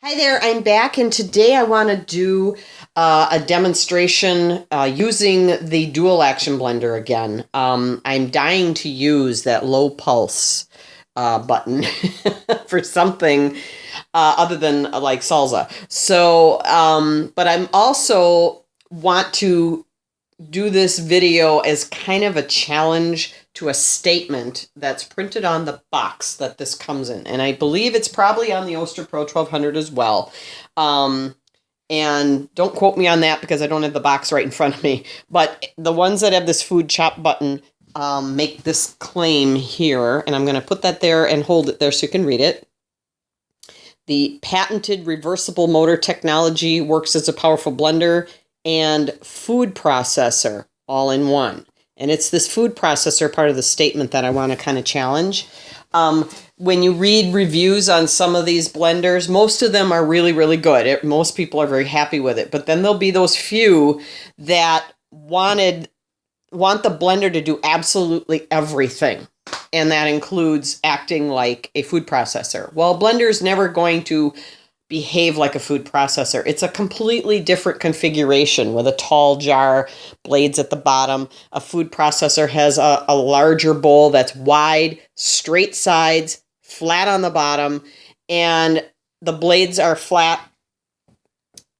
Hi there, I'm back, and today I want to do a demonstration using the dual action blender again. I'm dying to use that low pulse button for something other than like salsa. But I'm also want to do this video as kind of a challenge to a statement that's printed on the box that this comes in. And I believe it's probably on the Oster Pro 1200 as well. And don't quote me on that because I don't have the box right in front of me. But the ones that have this food chop button make this claim here. And I'm going to put that there and hold it there so you can read it. The patented reversible motor technology works as a powerful blender and food processor all in one. And it's this food processor part of the statement that I want to kind of challenge. When you read reviews on some of these blenders, most of them are really, really good. Most people are very happy with it. But then there'll be those few that want the blender to do absolutely everything. And that includes acting like a food processor. Well, a blender is never going to behave like a food processor. It's a completely different configuration with a tall jar, blades at the bottom. A food processor has a larger bowl that's wide, straight sides, flat on the bottom, and the blades are flat,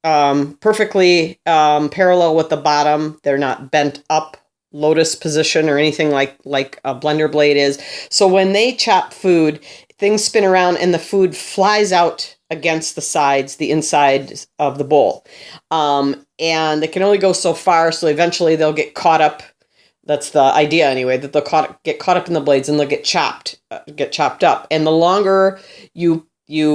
perfectly parallel with the bottom. They're not bent up lotus position or anything like a blender blade is. So when they chop food, things spin around and the food flies out against the sides, the inside of the bowl. And they can only go so far, so eventually they'll get caught up. That's the idea anyway, that they'll get caught up in the blades and they'll get chopped up. And the longer you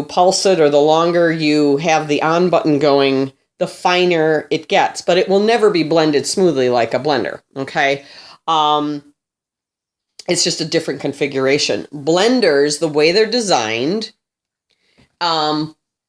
pulse it or the longer you have the on button going, the finer it gets. But it will never be blended smoothly like a blender, okay? It's just a different configuration. Blenders, the way they're designed,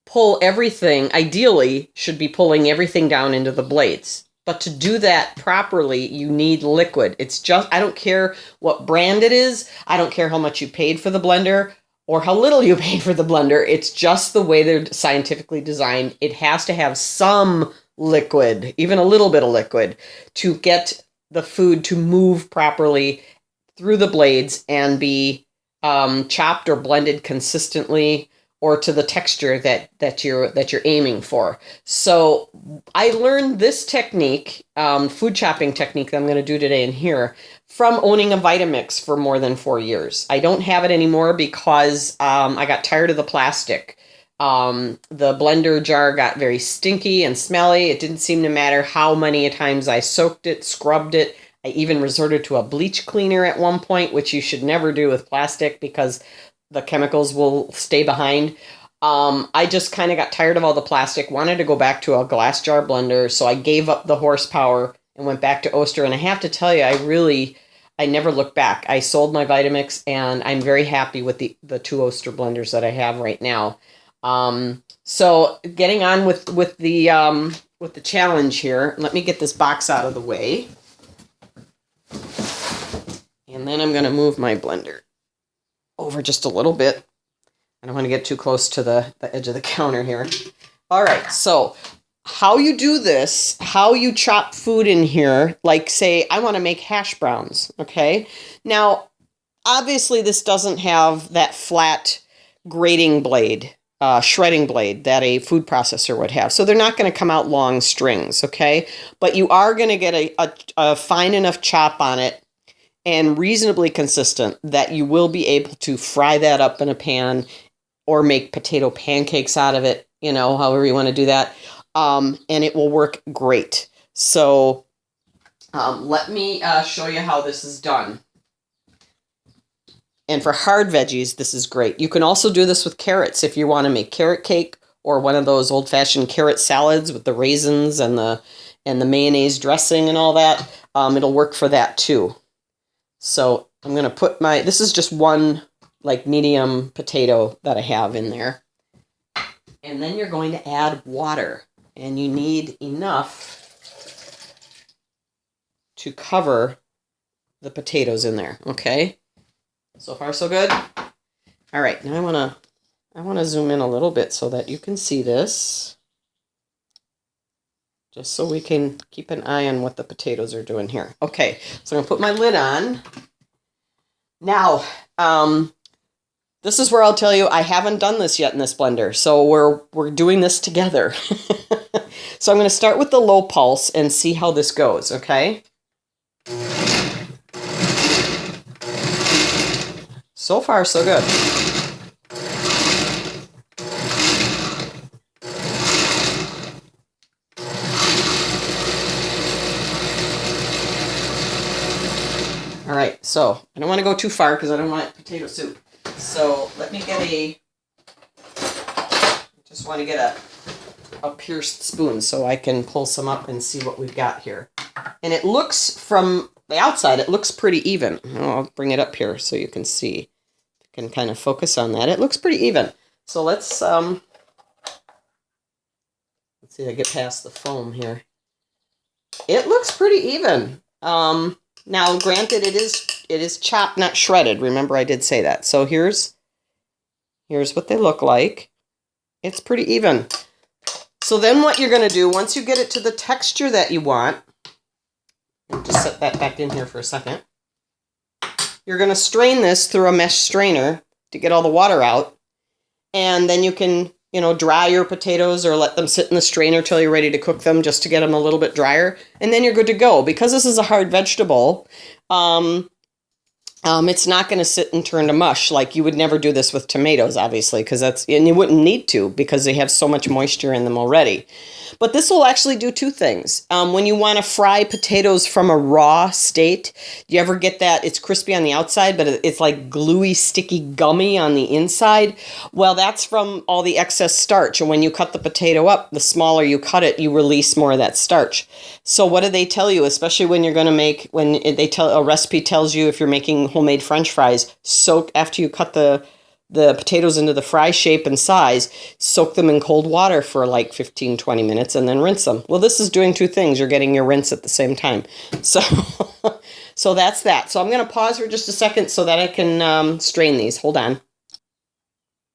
pull everything, ideally, should be pulling everything down into the blades. But to do that properly, you need liquid. It's just, I don't care what brand it is. I don't care how much you paid for the blender or how little you paid for the blender. It's just the way they're scientifically designed. It has to have some liquid, even a little bit of liquid, to get the food to move properly through the blades and be chopped or blended consistently or to the texture that you're aiming for. So I learned this technique, food chopping technique that I'm going to do today in here, from owning a Vitamix for more than 4 years. I don't have it anymore because I got tired of the plastic. The blender jar got very stinky and smelly. It didn't seem to matter how many times I soaked it, scrubbed it. I even resorted to a bleach cleaner at one point, which you should never do with plastic because the chemicals will stay behind. I just kind of got tired of all the plastic, wanted to go back to a glass jar blender, so I gave up the horsepower and went back to Oster. And I have to tell you, I never looked back. I sold my Vitamix, and I'm very happy with the two Oster blenders that I have right now. So getting on with the challenge here, let me get this box out of the way. And then I'm going to move my blender over just a little bit. I don't want to get too close to the edge of the counter here. All right, so how you do this, how you chop food in here, like say I want to make hash browns, okay? Now, obviously this doesn't have that flat grating blade, shredding blade that a food processor would have. So they're not going to come out long strings, okay? But you are going to get a fine enough chop on it and reasonably consistent that you will be able to fry that up in a pan or make potato pancakes out of it, however you want to do that. And it will work great. So let me show you how this is done. And for hard veggies, this is great. You can also do this with carrots if you want to make carrot cake or one of those old-fashioned carrot salads with the raisins and the mayonnaise dressing and all that. It'll work for that too. So I'm going to put this is just one medium potato that I have in there. And then you're going to add water. And you need enough to cover the potatoes in there, okay? So far, so good? All right, now I want to zoom in a little bit so that you can see this. Just so we can keep an eye on what the potatoes are doing here. Okay, so I'm gonna put my lid on. Now, this is where I'll tell you I haven't done this yet in this blender, so we're doing this together. So I'm gonna start with the low pulse and see how this goes, okay? So far, so good. All right, so I don't want to go too far because I don't want potato soup. So let me get just want to get a pierced spoon so I can pull some up and see what we've got here. And it looks, from the outside, it looks pretty even. I'll bring it up here so you can see. You can kind of focus on that. It looks pretty even. So let's see if I get past the foam here. It looks pretty even. Now, granted, it is chopped, not shredded. Remember, I did say that. So here's what they look like. It's pretty even. So then what you're going to do, once you get it to the texture that you want, I'll just set that back in here for a second. You're going to strain this through a mesh strainer to get all the water out. And then you can, dry your potatoes or let them sit in the strainer till you're ready to cook them, just to get them a little bit drier. And then you're good to go. Because this is a hard vegetable, it's not going to sit and turn to mush. Like, you would never do this with tomatoes, obviously, and you wouldn't need to because they have so much moisture in them already. But this will actually do two things. When you want to fry potatoes from a raw state, do you ever get that? It's crispy on the outside, but it's like gluey, sticky, gummy on the inside. Well, that's from all the excess starch. And when you cut the potato up, the smaller you cut it, you release more of that starch. So what do they tell you, especially when you're going to make, a recipe tells you if you're making homemade French fries, soak, after you cut the potatoes into the fry shape and size, soak them in cold water for like 15, 20 minutes and then rinse them. Well, this is doing two things. You're getting your rinse at the same time. So, so that's that. So I'm going to pause for just a second so that I can strain these. Hold on.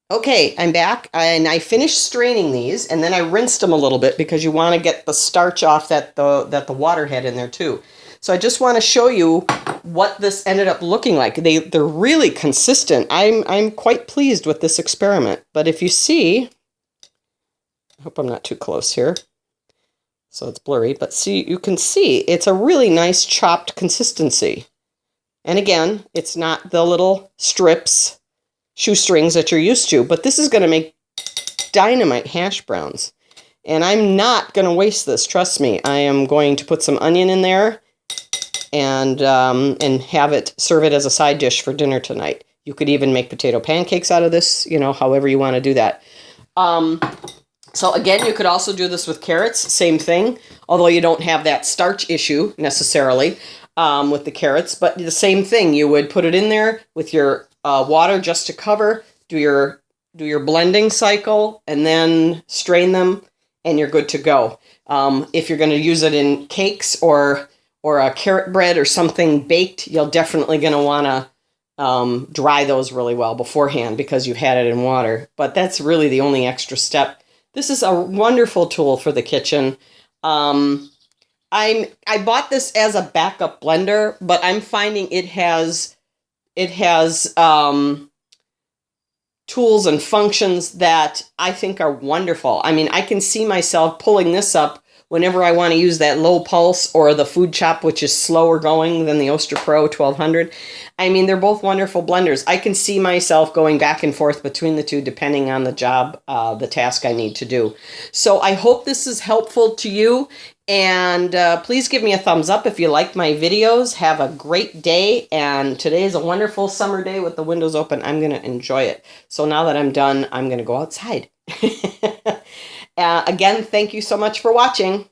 Okay, I'm back, and I finished straining these, and then I rinsed them a little bit because you want to get the starch off that the water had in there too. So I just want to show you what this ended up looking like. They're really consistent. I'm quite pleased with this experiment. But if you see, I hope I'm not too close here, so it's blurry, but see, you can see it's a really nice chopped consistency. And again, it's not the little strips, shoestrings that you're used to, but this is going to make dynamite hash browns. And I'm not going to waste this, trust me. I am going to put some onion in there and serve it as a side dish for dinner tonight. You could even make potato pancakes out of this, however you want to do that. So again, you could also do this with carrots, same thing, although you don't have that starch issue necessarily with the carrots, but the same thing. You would put it in there with your water just to cover, do your blending cycle, and then strain them, and you're good to go. If you're going to use it in cakes or a carrot bread or something baked, you're definitely going to want to dry those really well beforehand because you've had it in water. But that's really the only extra step. This is a wonderful tool for the kitchen. I bought this as a backup blender, but I'm finding it has tools and functions that I think are wonderful. I mean, I can see myself pulling this up whenever I want to use that low pulse or the food chop, which is slower going than the Oster Pro 1200. I mean, they're both wonderful blenders. I can see myself going back and forth between the two depending on the job, the task I need to do. So I hope this is helpful to you. And please give me a thumbs up if you like my videos. Have a great day. And today is a wonderful summer day with the windows open. I'm going to enjoy it. So now that I'm done, I'm going to go outside. Again, thank you so much for watching.